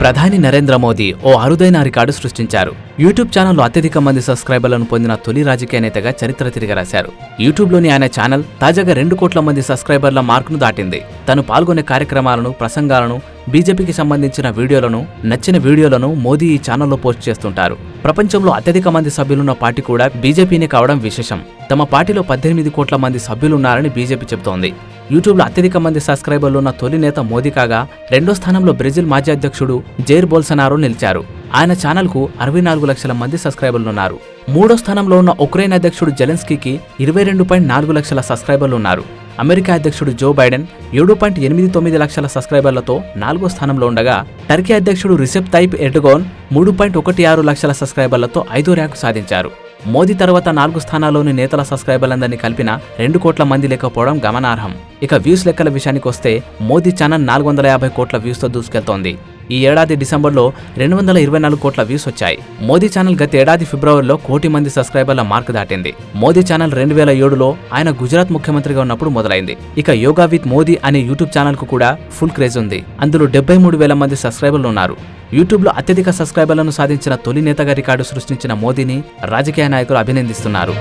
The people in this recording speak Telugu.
ప్రధాని నరేంద్ర మోదీ ఓ అరుదైన రికార్డు సృష్టించారు. యూట్యూబ్ ఛానల్లో అత్యధిక మంది సబ్స్క్రైబర్లను పొందిన తొలి రాజకీయ నేతగా చరిత్ర తిరగరాశారు. యూట్యూబ్లోని ఆయన ఛానల్ తాజాగా 2 కోట్ల మంది సబ్స్క్రైబర్ల మార్కును దాటింది. తను పాల్గొనే కార్యక్రమాలను, ప్రసంగాలను, బీజేపీకి సంబంధించిన వీడియోలను, నచ్చిన వీడియోలను మోదీ ఈ ఛానల్లో పోస్ట్ చేస్తుంటారు. ప్రపంచంలో అత్యధిక మంది సభ్యులున్న పార్టీ కూడా బీజేపీనే కావడం విశేషం. తమ పార్టీలో 18 కోట్ల మంది సభ్యులున్నారని బీజేపీ చెబుతోంది. యూట్యూబ్లో అత్యధిక మంది సబ్స్క్రైబర్లున్న తొలి నేత మోదీ కాగా, 2వ స్థానంలో బ్రెజిల్ మాజీ అధ్యక్షుడు జైర్ బోల్సనారో నిలిచారు. ఆయన ఛానల్కు 64 లక్షల మంది సబ్స్క్రైబర్లున్నారు. 3వ స్థానంలో ఉన్న ఉక్రెయిన్ అధ్యక్షుడు జెలెన్స్కీకి 22.4 లక్షల సబ్స్క్రైబర్లున్నారు. అమెరికా అధ్యక్షుడు జో బైడెన్ 7.89 లక్షల సబ్స్క్రైబర్లతో 4వ స్థానంలో ఉండగా, టర్కీ అధ్యక్షుడు రిసెప్ తయ్యిప్ ఎర్డోగాన్ 3.16 లక్షల సబ్స్క్రైబర్లతో 5వ ర్యాంకు సాధించారు. మోదీ తర్వాత 4 స్థానాల్లోని నేతల సబ్స్క్రైబర్లందరినీ కలిపిన 2 కోట్ల మంది లేకపోవడం గమనార్హం. ఇక వ్యూస్ లెక్కల విషయానికి వస్తే మోదీ ఛానల్ 450 కోట్ల వ్యూస్తో దూసుకెళ్తోంది. ఈ ఏడాది డిసెంబర్లో 224 కోట్ల వ్యూస్ వచ్చాయి. మోదీ ఛానల్ గత ఏడాది ఫిబ్రవరిలో 1 కోటి మంది సబ్స్క్రైబర్ల మార్క్ దాటింది. మోదీ ఛానల్ 2007లో ఆయన గుజరాత్ ముఖ్యమంత్రిగా ఉన్నప్పుడు మొదలైంది. ఇక యోగా విత్ మోదీ అనే యూట్యూబ్ ఛానల్ కు కూడా ఫుల్ క్రేజ్ ఉంది. అందులో 73,000 మంది సబ్స్క్రైబర్లు ఉన్నారు. యూట్యూబ్లో అత్యధిక సబ్స్క్రైబర్లను సాధించిన తొలి నేతగా రికార్డు సృష్టించిన మోదీని రాజకీయ నాయకులు అభినందిస్తున్నారు.